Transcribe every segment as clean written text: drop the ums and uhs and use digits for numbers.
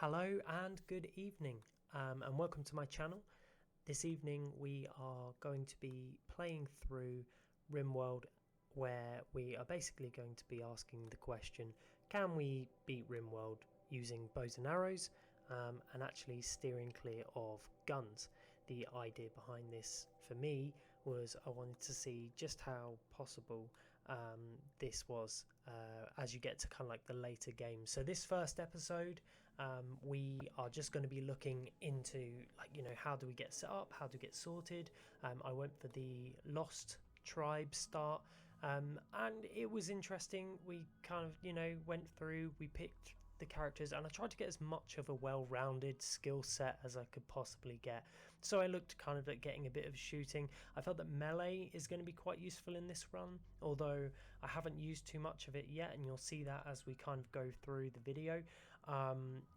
Hello and good evening, and welcome to my channel. This evening we are going to be playing through RimWorld, where we are basically going to be asking the question, can we beat RimWorld using bows and arrows and actually steering clear of guns? The idea behind this for me was I wanted to see just how possible this was as you get to kind of like the later games. So this first episode we are just going to be looking into, like, how do we get set up, how to get sorted. I went for the Lost Tribe start, and it was interesting. We kind of went through, we picked the characters, and I tried to get as much of a well-rounded skill set as I could possibly get. So I looked kind of at getting a bit of shooting. I felt that melee is going to be quite useful in this run, although I haven't used too much of it yet, and you'll see that as we kind of go through the video.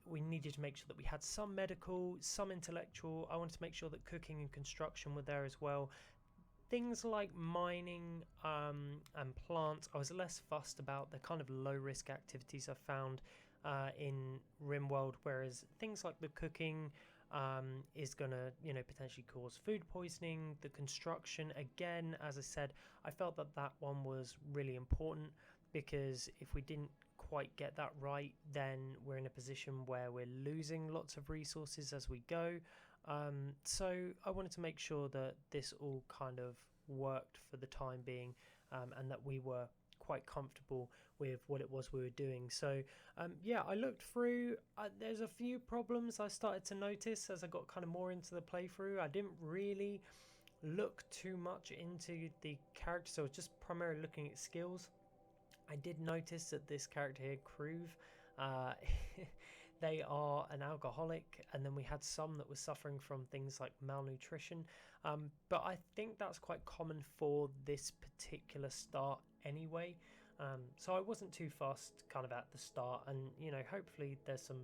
We needed to make sure that we had some medical, some intellectual. I wanted to make sure that cooking and construction were there as well. Things like mining and plants, I was less fussed about. The kind of low risk activities I found in RimWorld, whereas things like the cooking is going to potentially cause food poisoning. The construction, again, as I said, I felt that that one was really important, because if we didn't quite get that right, then we're in a position where we're losing lots of resources as we go. So I wanted to make sure that this all kind of worked for the time being, and that we were quite comfortable with what it was we were doing. So yeah, I looked through. There's a few problems I started to notice as I got kind of more into the playthrough. I didn't really look too much into the character, so I was just primarily looking at skills. I did notice that this character here, Crew, they are an alcoholic, and then we had some that were suffering from things like malnutrition, but I think that's quite common for this particular start anyway, so I wasn't too fussed kind of at the start, and hopefully there's some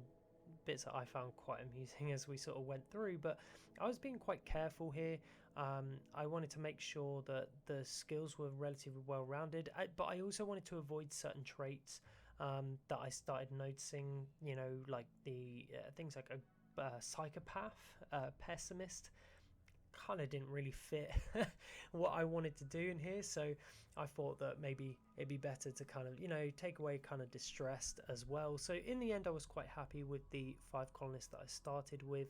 bits that I found quite amusing as we sort of went through, but I was being quite careful here. I wanted to make sure that the skills were relatively well rounded, but I also wanted to avoid certain traits that I started noticing, like the things like a psychopath, pessimist, kind of didn't really fit what I wanted to do in here. So I thought that maybe it'd be better to kind of take away kind of distressed as well. So in the end I was quite happy with the 5 colonists that I started with.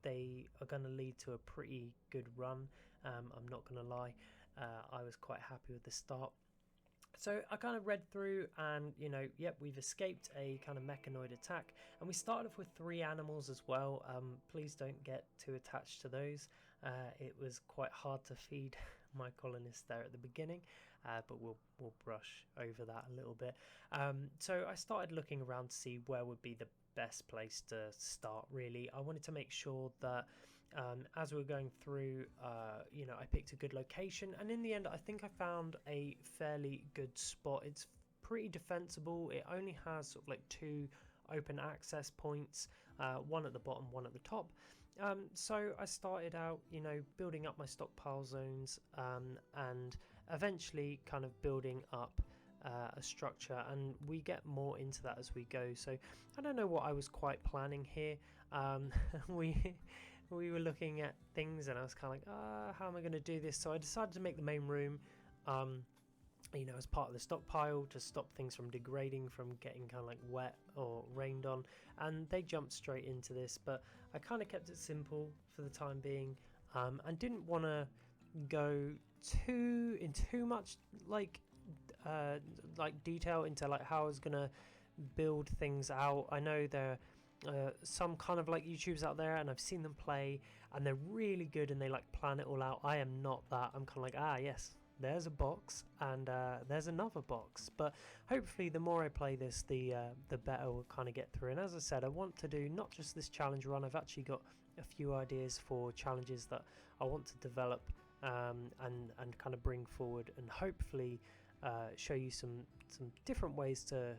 They are going to lead to a pretty good run. I'm not going to lie, I was quite happy with the start. So I kind of read through, and yep, we've escaped a kind of mechanoid attack, and we started off with 3 animals as well. Please don't get too attached to those. It was quite hard to feed my colonists there at the beginning, but we'll brush over that a little bit. So I started looking around to see where would be the best place to start. Really, I wanted to make sure that as we were going through, I picked a good location, and in the end I think I found a fairly good spot. It's pretty defensible. It only has sort of like 2 open access points, one at the bottom, one at the top. So I started out building up my stockpile zones, and eventually kind of building up a structure, and we get more into that as we go. So I don't know what I was quite planning here. We were looking at things, and I was kind of like, how am I going to do this? So I decided to make the main room as part of the stockpile, to stop things from degrading, from getting kind of like wet or rained on, and they jumped straight into this. But I kind of kept it simple for the time being, and didn't want to go in too much like detail into like how I was gonna build things out. I know there are some kind of like YouTubers out there, and I've seen them play, and they're really good, and they like plan it all out. I am not that. I'm kind of like, yes, there's a box, and there's another box. But hopefully the more I play this, the better we'll kind of get through. And as I said, I want to do not just this challenge run. I've actually got a few ideas for challenges that I want to develop and kind of bring forward, and hopefully show you some different ways to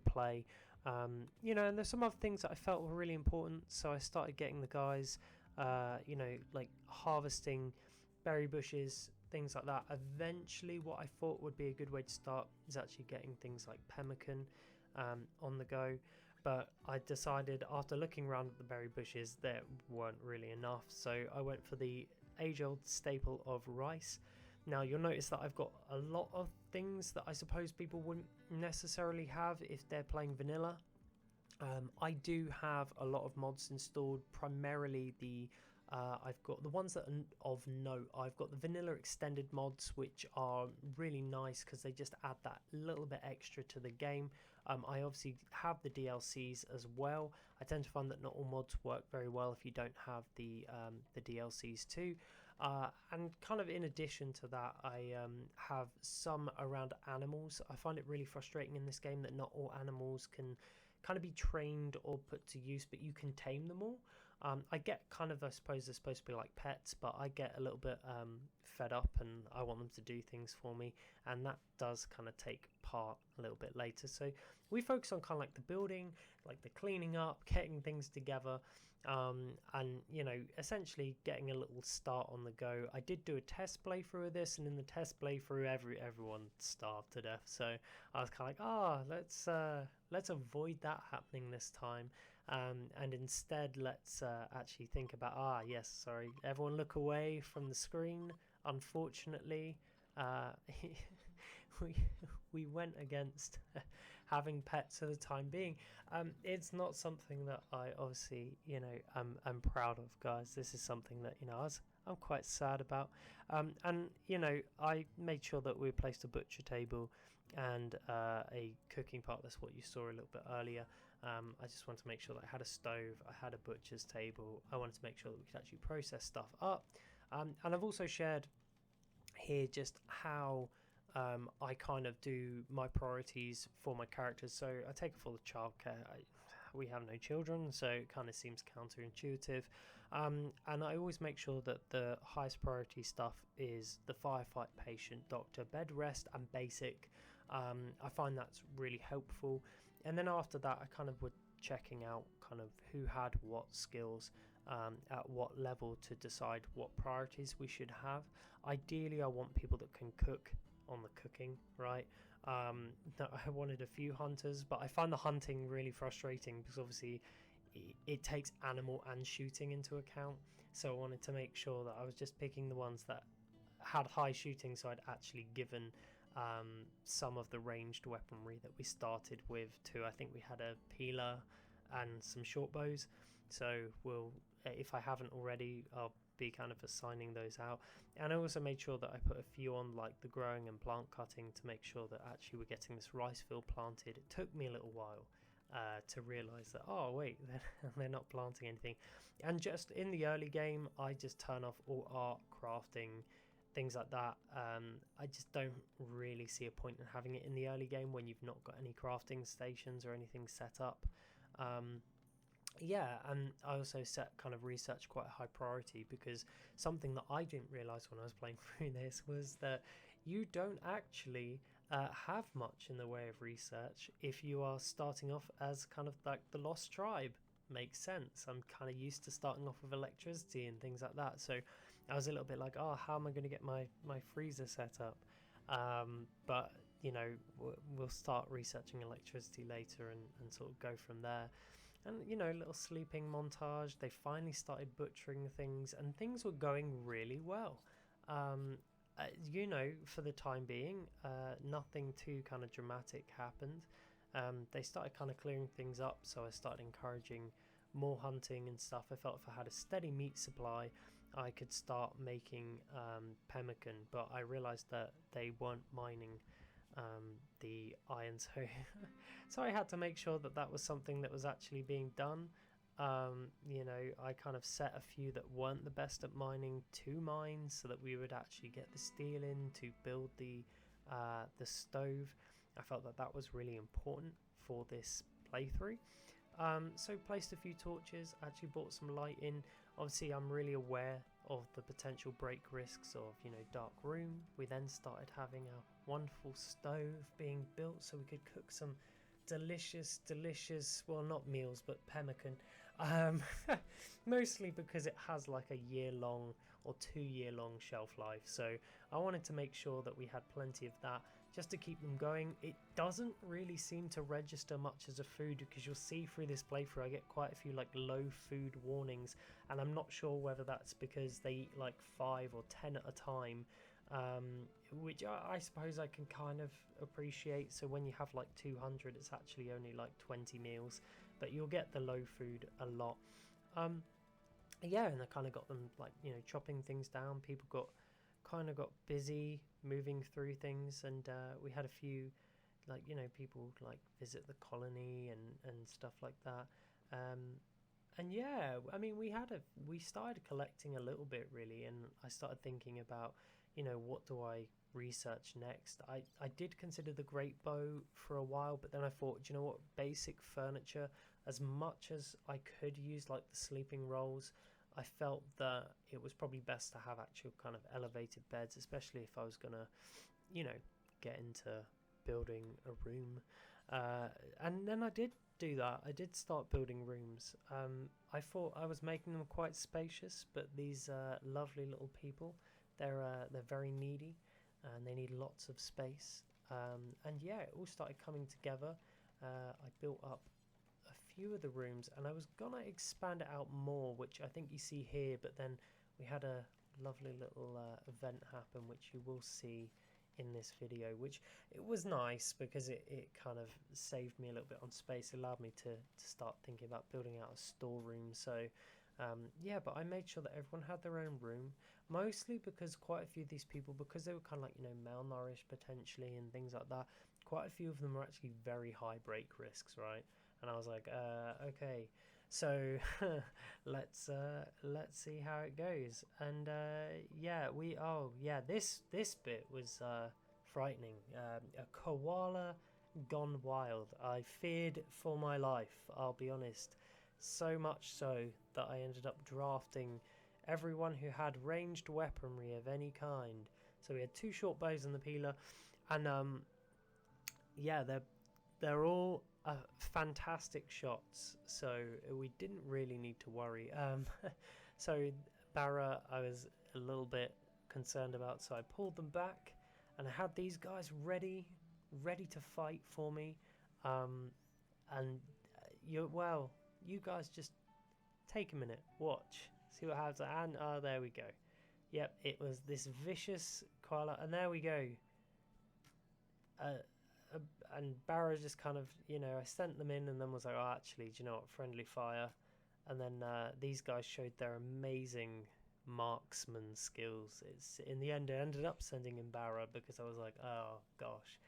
play, and there's some other things that I felt were really important. So I started getting the guys like harvesting berry bushes, things like that. Eventually what I thought would be a good way to start is actually getting things like pemmican on the go. but I decided after looking around at the berry bushes there weren't really enough, so I went for the age-old staple of rice. Now you'll notice that I've got a lot of things that I suppose people wouldn't necessarily have if they're playing vanilla. I do have a lot of mods installed, primarily I've got the ones that are of note. I've got the vanilla extended mods, which are really nice because they just add that little bit extra to the game. I obviously have the DLCs as well. I tend to find that not all mods work very well if you don't have the DLCs too. And kind of in addition to that, I have some around animals. I find it really frustrating in this game that not all animals can kind of be trained or put to use, but you can tame them all. I get kind of, I suppose they're supposed to be like pets, but I get a little bit fed up and I want them to do things for me, and that does kind of take part a little bit later. So we focus on kind of like the building, like the cleaning up, getting things together, and you know, essentially getting a little start on the go. I did do a test playthrough of this, and in the test playthrough everyone starved to death, so I was kind of like, let's avoid that happening this time. And instead let's actually think about, yes, sorry, everyone look away from the screen. Unfortunately, we we went against having pets for the time being. It's not something that I obviously, you know, I'm proud of, guys. This is something that, you know, I'm quite sad about. And you know, I made sure that we placed a butcher table and a cooking part. That's what you saw a little bit earlier. I just wanted to make sure that I had a stove, I had a butcher's table. I wanted to make sure that we could actually process stuff up. And I've also shared here just how I kind of do my priorities for my characters. So I take it for the childcare. We have no children, so it kind of seems counterintuitive. And I always make sure that the highest priority stuff is the firefight, patient, doctor, bed rest, and basic. I find that's really helpful. And then after that, I kind of would checking out kind of who had what skills at what level to decide what priorities we should have. Ideally, I want people that can cook on the cooking, right? I wanted a few hunters, but I find the hunting really frustrating because obviously it takes animal and shooting into account. So I wanted to make sure that I was just picking the ones that had high shooting, so I'd actually given some of the ranged weaponry that we started with too. I think we had a peeler and some short bows, so we'll, if I haven't already, I'll be kind of assigning those out. And I also made sure that I put a few on like the growing and plant cutting to make sure that actually we're getting this rice field planted. It took me a little while to realize that, oh wait, they're not planting anything. And just in the early game, I just turn off all art, crafting, things like that. I just don't really see a point in having it in the early game when you've not got any crafting stations or anything set up. Yeah, and I also set kind of research quite a high priority, because something that I didn't realize when I was playing through this was that you don't actually have much in the way of research if you are starting off as kind of like the lost tribe. Makes sense. I'm kind of used to starting off with electricity and things like that, so I was a little bit like, oh, how am I going to get my freezer set up? But you know, we'll start researching electricity later and sort of go from there. And you know, little sleeping montage. They finally started butchering things, and things were going really well. You know, for the time being, nothing too kind of dramatic happened. They started kind of clearing things up, so I started encouraging more hunting and stuff. I felt if I had a steady meat supply, I could start making pemmican, but I realized that they weren't mining the iron, so I had to make sure that that was something that was actually being done. You know, I kind of set a few that weren't the best at mining to mine, so that we would actually get the steel in to build the stove. I felt that that was really important for this playthrough. So placed a few torches, actually brought some light in. Obviously I'm really aware of the potential break risks of, you know, dark room. We then started having a wonderful stove being built so we could cook some delicious, well, not meals, but pemmican. Mostly because it has like a year-long or 2-year-long shelf life, so I wanted to make sure that we had plenty of that just to keep them going. It doesn't really seem to register much as a food, because you'll see through this playthrough I get quite a few like low food warnings, and I'm not sure whether that's because they eat like 5 or 10 at a time, which I suppose I can kind of appreciate. So when you have like 200, it's actually only like 20 meals, but you'll get the low food a lot. Yeah, and I kind of got them like, you know, chopping things down. People got busy moving through things, and we had a few, like, you know, people like visit the colony and stuff like that. And yeah, I mean, we started collecting a little bit really, and I started thinking about, you know, what do I research next. I did consider the great bow for a while, but then I thought, do you know what, basic furniture, as much as I could use like the sleeping rolls, I felt that it was probably best to have actual kind of elevated beds, especially if I was gonna, you know, get into building a room. And then I did do that. I did start building rooms. I thought I was making them quite spacious, but these lovely little people, they're very needy, and they need lots of space. And yeah, it all started coming together. I built up a few of the rooms, and I was gonna expand it out more, which I think you see here, but then we had a lovely little event happen, which you will see in this video, which it was nice because it kind of saved me a little bit on space, allowed me to start thinking about building out a storeroom. So yeah, but I made sure that everyone had their own room, mostly because quite a few of these people, because they were kind of like, you know, malnourished potentially and things like that, quite a few of them were actually very high break risks, right? And I was like, okay, so let's see how it goes. And yeah, this bit was frightening. A koala gone wild. I feared for my life, I'll be honest. So much so that I ended up drafting everyone who had ranged weaponry of any kind. So we had 2 short bows and the peeler, and yeah, they're all fantastic shots, so we didn't really need to worry. So Barra, I was a little bit concerned about, so I pulled them back, and I had these guys ready to fight for me. And you guys just take a minute, watch, see what happens. And there we go. Yep, it was this vicious koala, and there we go. And Barra just kind of, you know, I sent them in and then was like, oh, actually, do you know what, friendly fire. And then these guys showed their amazing marksman skills. It's in the end, I ended up sending in Barra because I was like, oh gosh,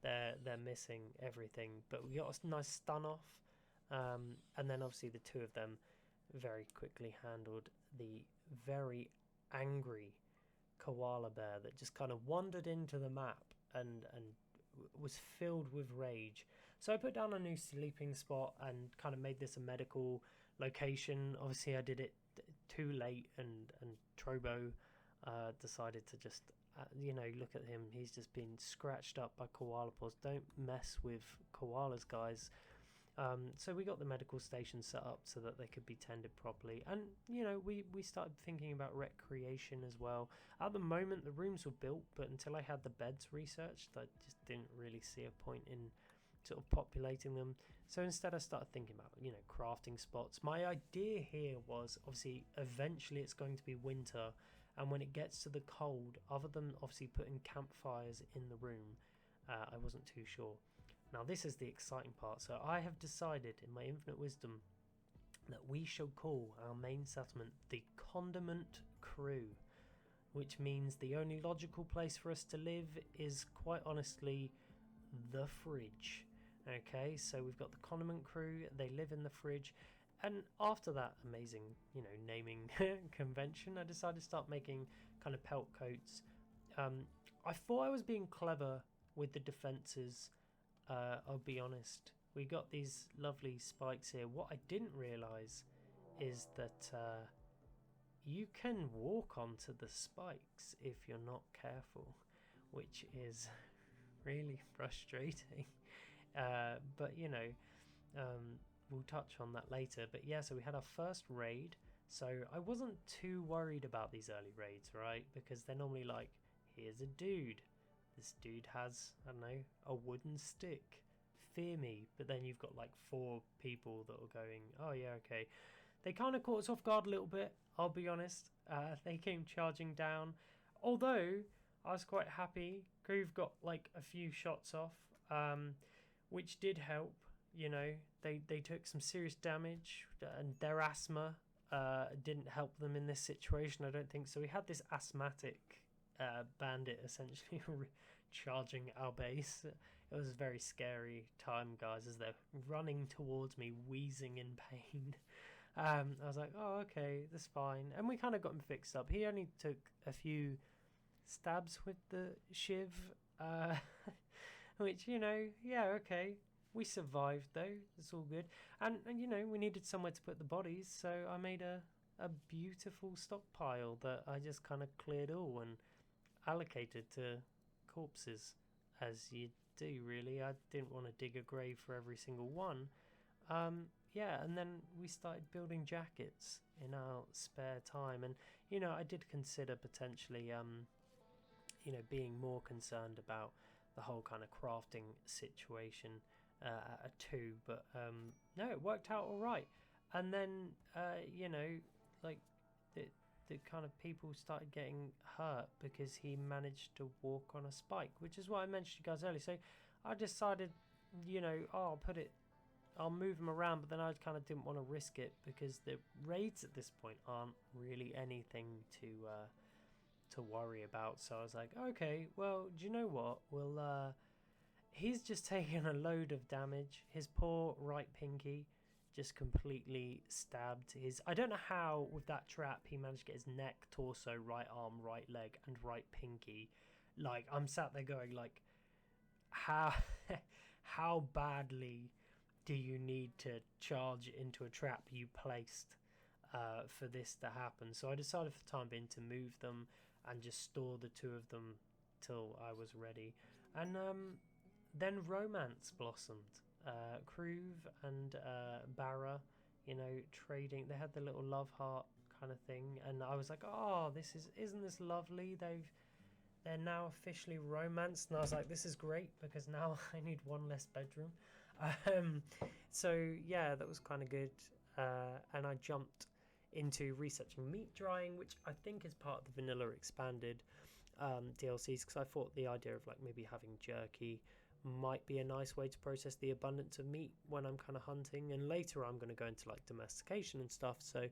they're missing everything. But we got a nice stun off, and then obviously the 2 of them very quickly handled the very angry koala bear that just kind of wandered into the map and was filled with rage. So I put down a new sleeping spot and kind of made this a medical location. Obviously I did it too late, and Trobo decided to just you know, look at him, he's just been scratched up by koala paws. Don't mess with koalas, guys. So we got the medical station set up so that they could be tended properly, and you know, we started thinking about recreation as well. At the moment the rooms were built, but until I had the beds researched, I just didn't really see a point in sort of populating them. So instead I started thinking about, you know, crafting spots. My idea here was, obviously eventually it's going to be winter, and when it gets to the cold, other than obviously putting campfires in the room, I wasn't too sure. Now this is the exciting part. So I have decided in my infinite wisdom that we shall call our main settlement the Condiment Crew, which means the only logical place for us to live is, quite honestly, the fridge. Okay, so we've got the Condiment Crew, they live in the fridge. And after that amazing, you know, naming convention, I decided to start making kind of pelt coats. I thought I was being clever with the defenses. I'll be honest, we got these lovely spikes here. What I didn't realize is that you can walk onto the spikes if you're not careful, which is really frustrating. But you know, we'll touch on that later. But yeah, so we had our first raid, so I wasn't too worried about these early raids, right? Because they're normally like, here's a dude, This dude has, I don't know, a wooden stick. Fear me. But then you've got like 4 people that are going, oh yeah, okay. They kind of caught us off guard a little bit, I'll be honest. They came charging down. Although, I was quite happy. Groove got like a few shots off, which did help. You know, they took some serious damage, and their asthma didn't help them in this situation, I don't think. So we had this asthmatic bandit essentially charging our base. It was a very scary time, guys, as they're running towards me, wheezing in pain. I was like, oh, okay, that's fine. And we kind of got him fixed up. He only took a few stabs with the shiv, which, you know, yeah, okay. We survived, though. It's all good. And, you know, we needed somewhere to put the bodies, so I made a beautiful stockpile that I just kind of cleared all and allocated to corpses, as you do, really. I didn't want to dig a grave for every single one. Yeah, and then we started building jackets in our spare time, and you know, I did consider potentially you know, being more concerned about the whole kind of crafting situation at a 2, but no, it worked out all right. And then you know, like the kind of people started getting hurt because he managed to walk on a spike, which is what I mentioned to you guys earlier. So I decided, you know, oh, I'll move them around, but then I kind of didn't want to risk it because the raids at this point aren't really anything to worry about. So I was like, okay, well, do you know what? He's just taken a load of damage. His poor right pinky just completely stabbed his. I don't know how with that trap he managed to get his neck, torso, right arm, right leg, and right pinky. Like, I'm sat there going, like, how badly do you need to charge into a trap you placed for this to happen? So I decided for the time being to move them and just store the 2 of them till I was ready. And then romance blossomed. Kruv and Barra, you know, trading. They had the little love heart kind of thing, and I was like, oh, isn't this lovely? They're now officially romanced, and I was like, this is great because now I need one less bedroom. So yeah, that was kind of good, and I jumped into researching meat drying, which I think is part of the vanilla expanded DLCs, because I thought the idea of like maybe having jerky might be a nice way to process the abundance of meat when I'm kind of hunting, and later I'm going to go into like domestication and stuff. So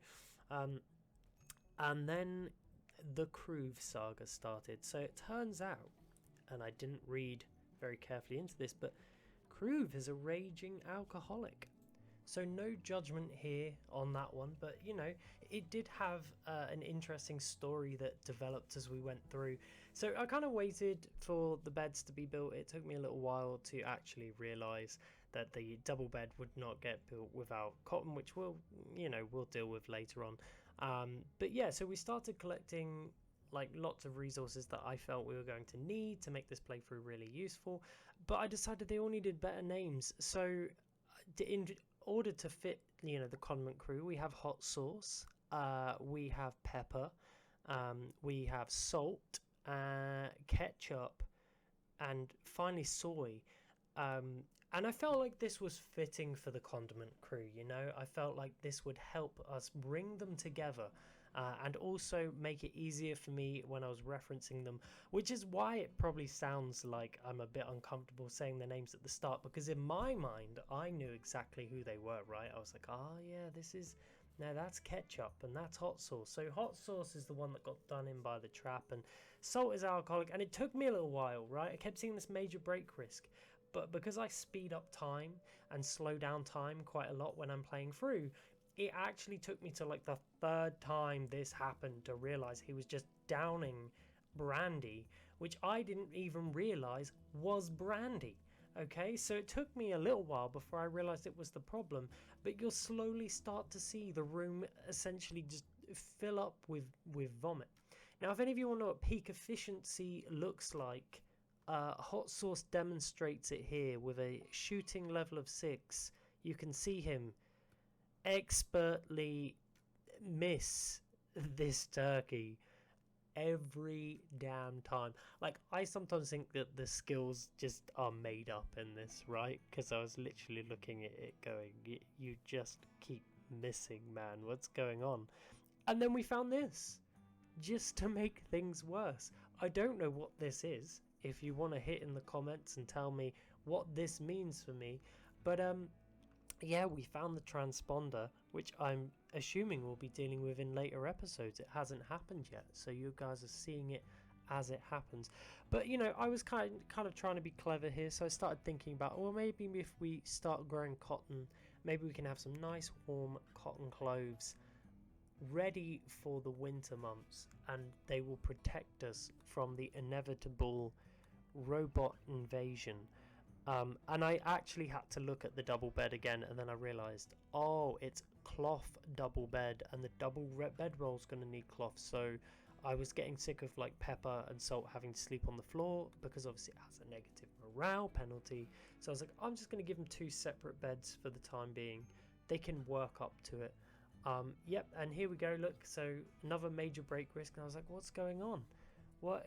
and then the Kruv saga started. So it turns out, and I didn't read very carefully into this, but Kruv is a raging alcoholic. So no judgment here on that one, but you know, it did have an interesting story that developed as we went through. So I kind of waited for the beds to be built. It took me a little while to actually realise that the double bed would not get built without cotton, which we'll deal with later on. But yeah, so we started collecting like lots of resources that I felt we were going to need to make this playthrough really useful, but I decided they all needed better names. So in order to fit, you know, the condiment crew, we have hot sauce, we have pepper, we have salt, ketchup, and finally soy. And I felt like this was fitting for the condiment crew, you know. I felt like this would help us bring them together, and also make it easier for me when I was referencing them, which is why it probably sounds like I'm a bit uncomfortable saying their names at the start, because in my mind I knew exactly who they were, right? I was like, oh yeah, that's ketchup and that's hot sauce. So hot sauce is the one that got done in by the trap, and salt is alcoholic. And it took me a little while, right? I kept seeing this major break risk, but because I speed up time and slow down time quite a lot when I'm playing through, it actually took me to like the 3rd time this happened to realize he was just downing brandy, which I didn't even realize was brandy. Okay, so it took me a little while before I realized it was the problem, but you'll slowly start to see the room essentially just fill up with vomit. Now, if any of you want to know what peak efficiency looks like, hot sauce demonstrates it here with a shooting level of 6. You can see him expertly miss this turkey every damn time. Like, I sometimes think that the skills just are made up in this, right? Because I was literally looking at it going, you just keep missing, man. What's going on? And then we found this, just to make things worse. I don't know what this is. If you want to hit in the comments and tell me what this means for me. But yeah, we found the transponder, which I'm assuming we'll be dealing with in later episodes. It hasn't happened yet, so you guys are seeing it as it happens. But you know, I was kind of trying to be clever here, so I started thinking about, well, maybe if we start growing cotton, maybe we can have some nice warm cotton clothes ready for the winter months, and they will protect us from the inevitable robot invasion. And I actually had to look at the double bed again, and then I realised, oh, it's cloth double bed, and the double bed roll is going to need cloth. So I was getting sick of like Pepper and Salt having to sleep on the floor, because obviously it has a negative morale penalty. So I was like, I'm just going to give them 2 separate beds for the time being. They can work up to it. Yep, and here we go. Look, so another major break risk, and I was like, what's going on?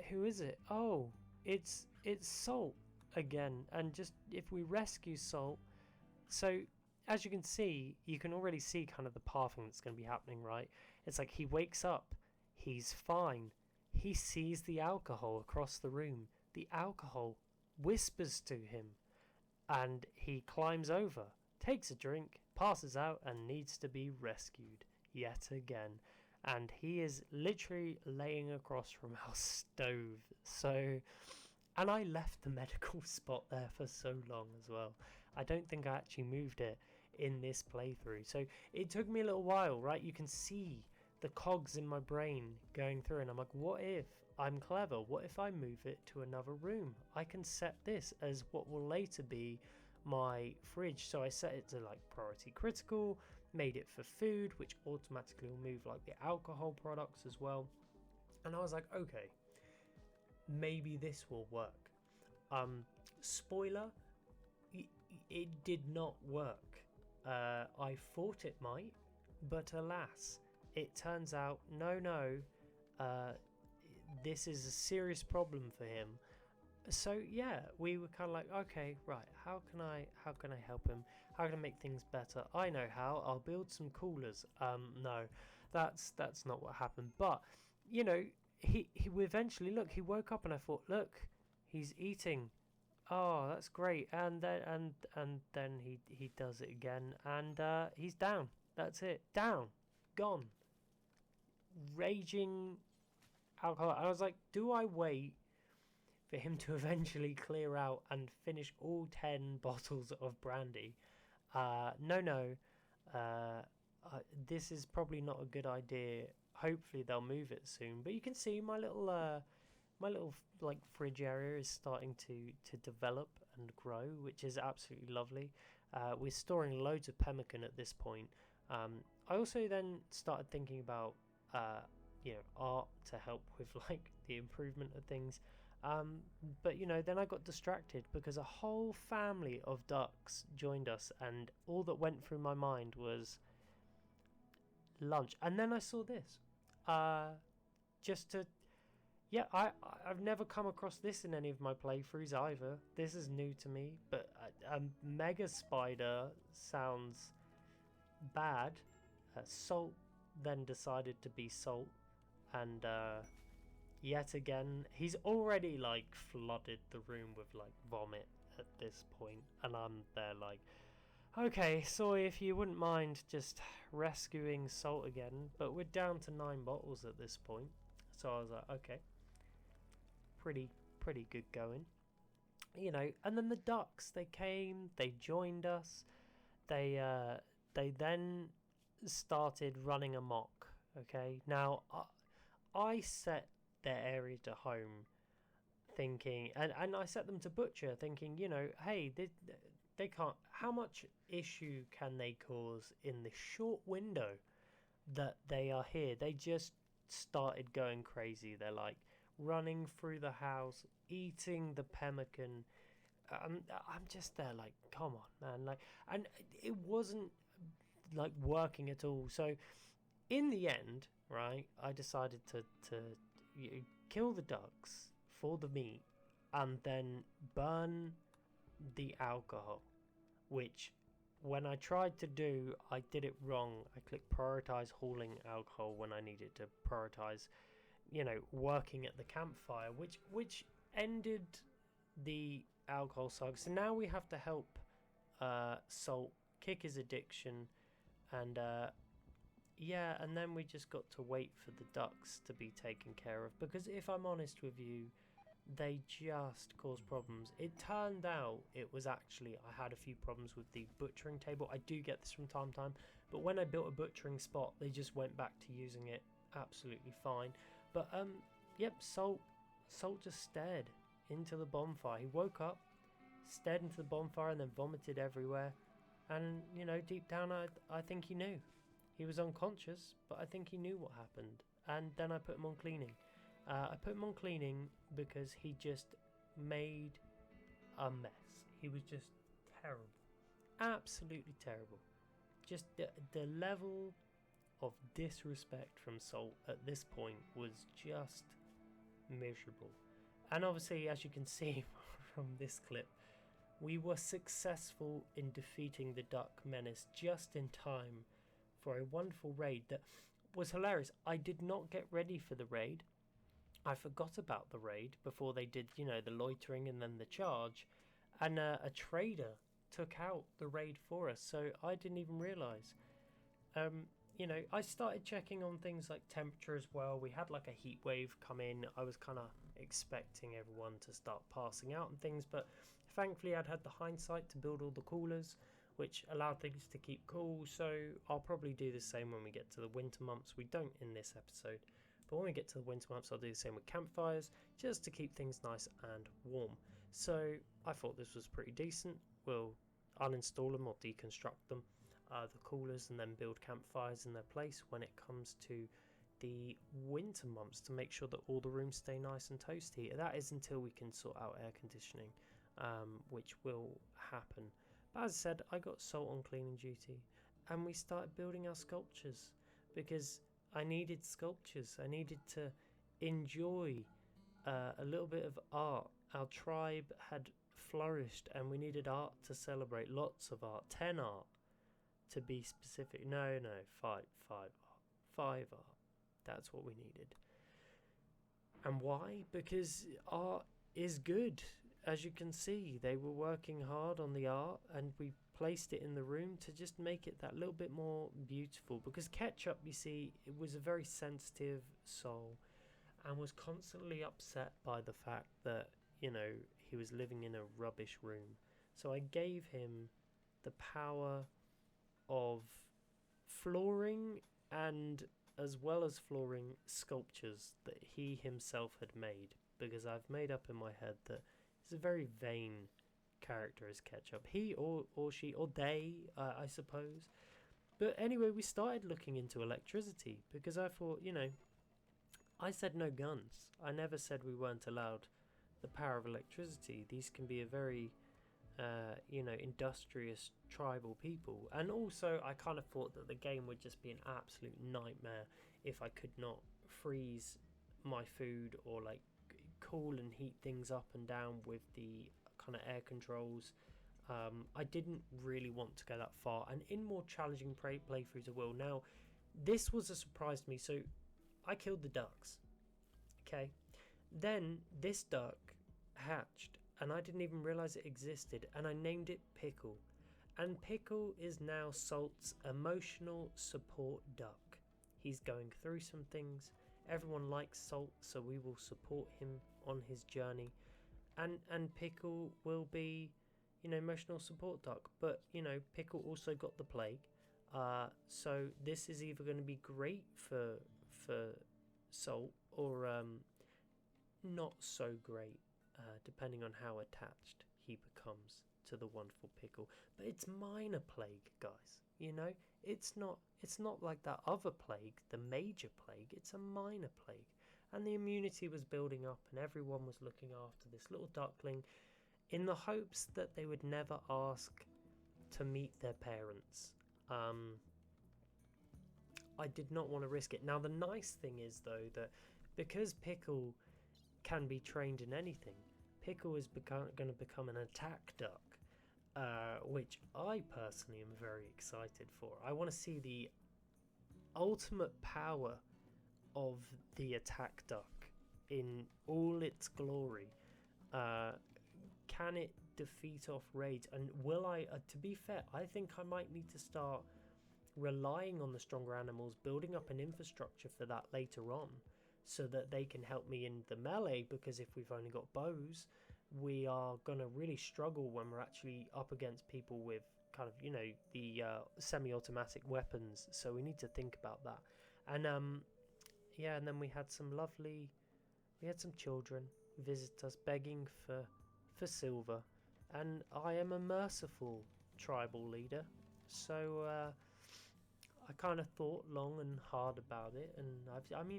Who is it? Oh, it's Salt again. And just, if we rescue Salt, so as you can see, you can already see kind of the pathing that's going to be happening, right? It's like he wakes up, he's fine, he sees the alcohol across the room, the alcohol whispers to him, and he climbs over, takes a drink, passes out, and needs to be rescued yet again. And he is literally laying across from our stove. So, and I left the medical spot there for so long as well. I don't think I actually moved it in this playthrough. So it took me a little while, right? You can see the cogs in my brain going through, and I'm like, what if I'm clever? What if I move it to another room? I can set this as what will later be my fridge. So I set it to like priority critical, made it for food, which automatically will move like the alcohol products as well. And I was like, okay, maybe this will work. Spoiler, it did not work. I thought it might, but alas, it turns out no, this is a serious problem for him. So yeah, we were kind of like, okay, right, how can I help him? How can I make things better? I know how. I'll build some coolers. No, that's not what happened. But you know, he eventually, look, he woke up, and I thought, look, he's eating. Oh, that's great. And then he does it again, and he's down. That's it. Down, gone. Raging alcohol. I was like, do I wait for him to eventually clear out and finish all 10 bottles of brandy? No. This is probably not a good idea. Hopefully they'll move it soon. But you can see my little like fridge area is starting to develop and grow, which is absolutely lovely. We're storing loads of pemmican at this point. I also then started thinking about art to help with like the improvement of things. But you know, then I got distracted because a whole family of ducks joined us, and all that went through my mind was lunch. And then I saw this. I've never come across this in any of my playthroughs either. This is new to me, but a mega spider sounds bad. Salt then decided to be Salt, and yet again, he's already like flooded the room with like vomit at this point, and I'm there like, okay, sorry, if you wouldn't mind just rescuing Salt again, but we're down to 9 bottles at this point. So I was like, okay, pretty good going, you know. And then the ducks, they came, they joined us, they then started running amok. Okay, now I set their area to home thinking, and I set them to butcher thinking, you know, hey, they can't, how much issue can they cause in the short window that they are here? They just started going crazy. They're like running through the house, eating the pemmican. I'm just there like, come on, man. Like, and it wasn't like working at all. So in the end, right, I decided to you kill the ducks for the meat and then burn the alcohol, which when I tried to do, I did it wrong. I clicked prioritize hauling alcohol when I needed to prioritize, working at the campfire, which ended the alcohol saga. So now we have to help Salt kick his addiction, and and then we just got to wait for the ducks to be taken care of, because if I'm honest with you, they just cause problems. It turned out it was actually, I had a few problems with the butchering table. I do get this from time to time, but when I built a butchering spot, they just went back to using it absolutely fine. But Salt just stared into the bonfire. He woke up, stared into the bonfire, and then vomited everywhere. And deep down, I think he knew. He was unconscious, but I think he knew what happened. And then I put him on cleaning. I put him on cleaning because he just made a mess. He was just terrible. Absolutely terrible. Just the level of disrespect from Salt at this point was just miserable. And obviously, as you can see from this clip, we were successful in defeating the Duck Menace just in time for a wonderful raid that was hilarious. I did not get ready for the raid. I forgot about the raid before they did, the loitering and then the charge. And a trader took out the raid for us, so I didn't even realise. I started checking on things like temperature as well. We had like a heat wave come in. I was kind of expecting everyone to start passing out and things, but thankfully I'd had the hindsight to build all the coolers, which allowed things to keep cool. So I'll probably do the same when we get to the winter months. We don't in this episode, but when we get to the winter months, I'll do the same with campfires, just to keep things nice and warm. So I thought this was pretty decent. We'll uninstall them or deconstruct them, the coolers, and then build campfires in their place when it comes to the winter months, to make sure that all the rooms stay nice and toasty. That is until we can sort out air conditioning, which will happen. But as I said, I got Salt on cleaning duty, and we started building our sculptures, because I needed sculptures. I needed to enjoy a little bit of art. Our tribe had flourished, and we needed art to celebrate. Lots of art. 10 art, to be specific. No, 5 art. 5 art. That's what we needed. And why? Because art is good. As you can see, they were working hard on the art, and we placed it in the room to just make it that little bit more beautiful. Because Ketchup, you see, it was a very sensitive soul and was constantly upset by the fact that, he was living in a rubbish room. So I gave him the power of flooring, and as well as flooring, sculptures that he himself had made, because I've made up in my head that he's a very vain character as Ketchup. He or she or they, I suppose. But anyway, we started looking into electricity, because I thought, I said no guns. I never said we weren't allowed the power of electricity. These can be a very industrious tribal people. And also, I kind of thought that the game would just be an absolute nightmare if I could not freeze my food, or like cool and heat things up and down with the kind of air controls. I didn't really want to go that far, and in more challenging playthroughs I will. Now, this was a surprise to me. So I killed the ducks, okay? Then this duck hatched, and I didn't even realize it existed, and I named it Pickle. And Pickle is now Salt's emotional support duck. He's going through some things. Everyone likes Salt, so we will support him on his journey. And Pickle will be, emotional support duck. But, Pickle also got the plague. So this is either going to be great for Salt, or not so great, depending on how attached he becomes to the wonderful Pickle. But it's minor plague, guys. It's not like that other plague, the major plague. It's a minor plague, and the immunity was building up, and everyone was looking after this little duckling in the hopes that they would never ask to meet their parents. I did not want to risk it. Now, the nice thing is, though, that because Pickle can be trained in anything, Pickle is going to become an attack duck, which I personally am very excited for. I want to see the ultimate power of the attack duck in all its glory. Can it defeat off raids? And will I, to be fair, I think I might need to start relying on the stronger animals, building up an infrastructure for that later on, so that they can help me in the melee, because if we've only got bows, we are going to really struggle when we're actually up against people with kind of, the semi-automatic weapons. So we need to think about that. And yeah, and then we had some children visit us begging for silver, and I am a merciful tribal leader, so I kind of thought long and hard about it, and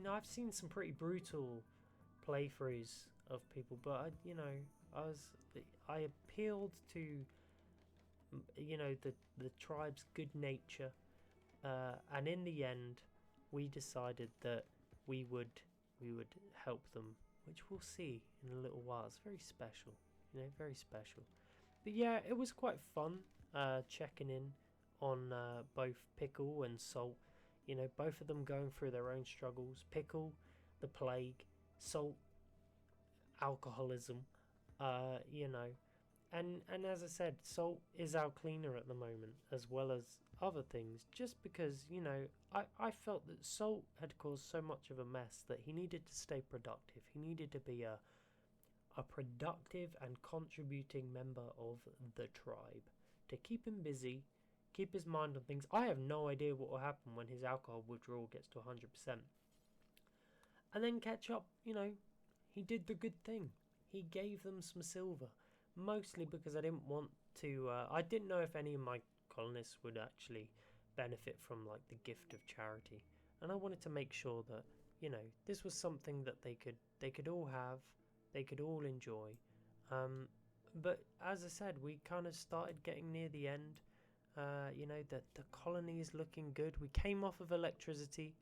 I've seen some pretty brutal playthroughs of people, but I appealed to the tribe's good nature, and in the end, we decided that we would help them, which we'll see in a little while. It's very special, very special. But yeah, it was quite fun checking in on both Pickle and Salt. Both of them going through their own struggles. Pickle, the plague; Salt, alcoholism. And as I said, Salt is our cleaner at the moment, as well as other things, just because I felt that Salt had caused so much of a mess that he needed to stay productive. He needed to be a productive and contributing member of the tribe, to keep him busy, keep his mind on things. I have no idea what will happen when his alcohol withdrawal gets to 100%. And then Ketchup, he did the good thing. He gave them some silver, mostly because I didn't want to. I didn't know if any of my colonists would actually benefit from like the gift of charity, and I wanted to make sure that this was something that they could all have, they could all enjoy. But as I said, we kind of started getting near the end. The colony is looking good. We came off of electricity.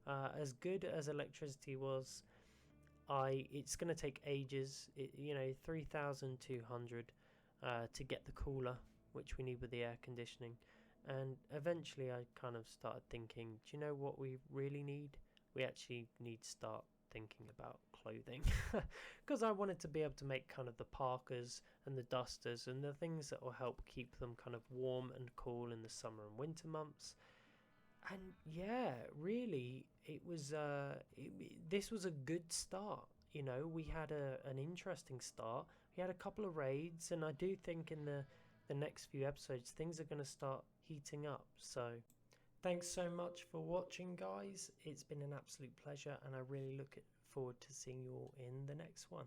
As good as electricity was, it's going to take ages. 3,200 to get the cooler, which we need with the air conditioning. And eventually I kind of started thinking, do you know what we really need? We actually need to start thinking about clothing, because I wanted to be able to make kind of the parkas and the dusters and the things that will help keep them kind of warm and cool in the summer and winter months. And yeah, really, it was this was a good start. We had an interesting start. We had a couple of raids, and I do think in the next few episodes things are going to start heating up. So thanks so much for watching, guys. It's been an absolute pleasure, and I really look forward to seeing you all in the next one.